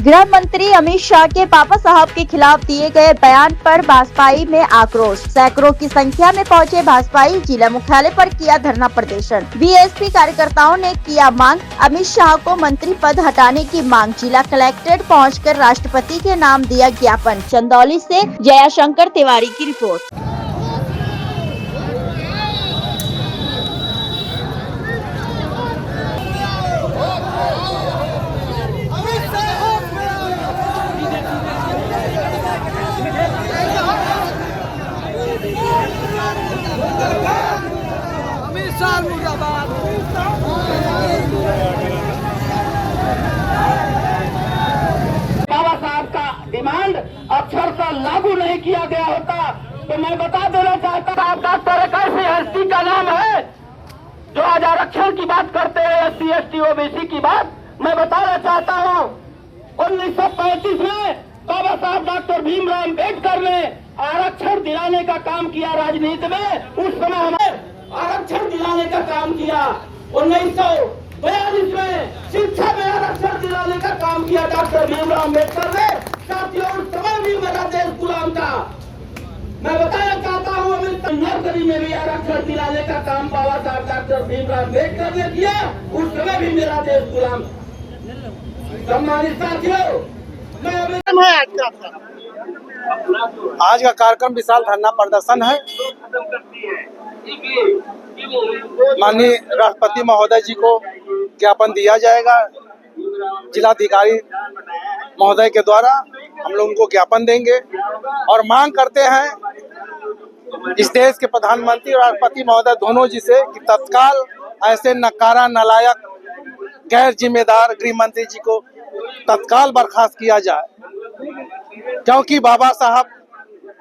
गृह मंत्री अमित शाह के पापा साहब के खिलाफ दिए गए बयान पर भाजपाई में आक्रोश। सैकड़ों की संख्या में पहुंचे भाजपाई जिला मुख्यालय पर किया धरना प्रदर्शन। बीएसपी कार्यकर्ताओं ने किया मांग, अमित शाह को मंत्री पद हटाने की मांग। जिला कलेक्ट्रेट पहुंचकर राष्ट्रपति के नाम दिया ज्ञापन। चंदौली से जयाशंकर तिवारी की रिपोर्ट। बाबा साहब का डिमांड अक्षरशः लागू नहीं किया गया होता तो मैं बता देना चाहता हूँ, डॉक्टर एक ऐसी हस्ती का नाम है जो आज आरक्षण की बात करते हैं, SC ST OBC की बात मैं बताना चाहता हूँ। 1935 में बाबा साहब डॉक्टर भीमराव अम्बेडकर ने आरक्षण दिलाने का काम किया। राजनीति में उस समय हमें आरक्षण दिलाने का काम किया। 1942 में शिक्षा में आरक्षण दिलाने का काम किया डॉक्टर भीमराव अम्बेडकर ने। साथियों, उस समय भी मेरा देश गुलाम था। मैं बताना चाहता हूँ, नर्सरी में भी आरक्षण दिलाने का काम बाबा साहब डॉक्टर भीमराव अम्बेडकर ने किया। उस समय भी मेरा देश गुलाम। सम्मानित साथियों, आज का कार्यक्रम विशाल धरना प्रदर्शन है। माननीय राष्ट्रपति महोदय जी को ज्ञापन दिया जाएगा। जिलाधिकारी महोदय के द्वारा हम लोग उनको ज्ञापन देंगे और मांग करते हैं इस देश के प्रधानमंत्री और राष्ट्रपति महोदय दोनों जी से कि तत्काल ऐसे नकारा नालायक गैर जिम्मेदार गृह मंत्री जी को तत्काल बर्खास्त किया जाए, क्योंकि बाबा साहब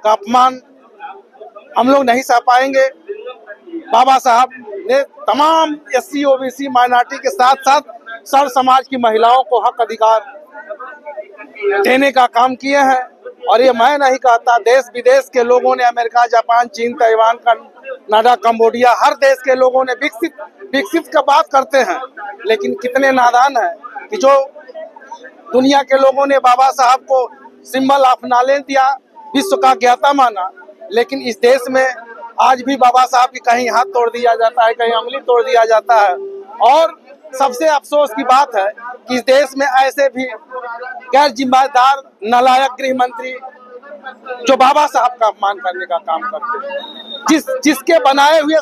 का अपमान हम लोग नहीं सह पाएंगे। बाबा साहब ने तमाम SC OBC माइनॉरिटी के साथ साथ सर्व समाज की महिलाओं को हक अधिकार देने का काम किए हैं। और ये मैं नहीं कहता, देश विदेश के लोगों ने, अमेरिका, जापान, चीन, ताइवान, कनाडा, कंबोडिया, हर देश के लोगों ने विकसित का बात करते हैं। लेकिन कितने नादान हैं कि जो दुनिया के लोगों ने बाबा साहब को सिंबल ऑफ नॉलेज दिया, विश्व का ज्ञाता माना, लेकिन इस देश में आज भी बाबा साहब की कहीं हाथ तोड़ दिया जाता है, कहीं उंगली तोड़ दिया जाता है। और सबसे अफसोस की बात है कि इस देश में ऐसे भी गैर जिम्मेदार नालायक गृह मंत्री जो बाबा साहब का अपमान करने का काम करते हैं, जिसके बनाए हुए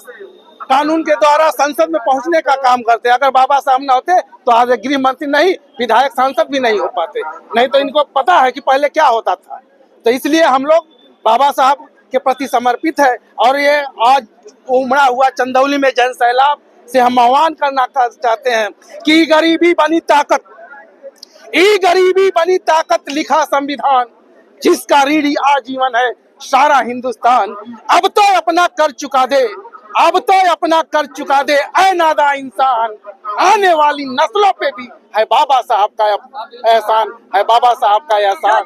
कानून के द्वारा संसद में पहुंचने का काम करते हैं। अगर बाबा साहब न होते तो आज गृह मंत्री नहीं, विधायक, सांसद भी नहीं हो पाते। नहीं तो इनको पता है कि पहले क्या होता था। तो इसलिए हम लोग बाबा साहब के प्रति समर्पित है। और ये आज उमड़ा हुआ चंदौली में जन सैलाब से हम आह्वान करना चाहते हैं कि गरीबी बनी ताकत लिखा संविधान, जिसका ऋणी आजीवन है सारा हिंदुस्तान। अब तो अपना कर चुका दे ऐ नादा इंसान, आने वाली नस्लों पे भी है बाबा साहब का एहसान, है बाबा साहब का एहसान।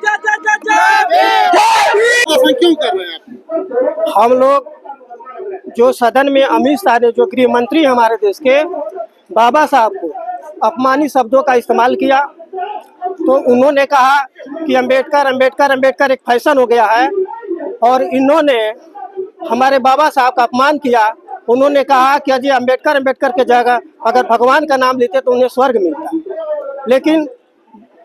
क्यों कर रहे हैं हम लोग जो सदन में अमित शाह ने, जो गृह मंत्री हमारे देश के, बाबा साहब को अपमानी शब्दों का इस्तेमाल किया, तो उन्होंने कहा कि अंबेडकर एक फैशन हो गया है। और इन्होंने हमारे बाबा साहब का अपमान किया। उन्होंने कहा कि अजय अंबेडकर के जगह अगर भगवान का नाम लेते तो उन्हें स्वर्ग मिलता। लेकिन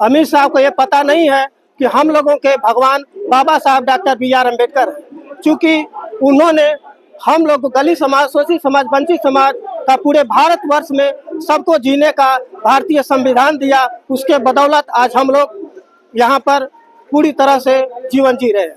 अमित साहब को ये पता नहीं है कि हम लोगों के भगवान बाबा साहब डॉक्टर BR अम्बेडकर है। चूँकि उन्होंने हम लोग को दलित समाज, शोषित समाज, वंचित समाज का पूरे भारतवर्ष में सबको जीने का भारतीय संविधान दिया। उसके बदौलत आज हम लोग यहाँ पर पूरी तरह से जीवन जी रहे हैं।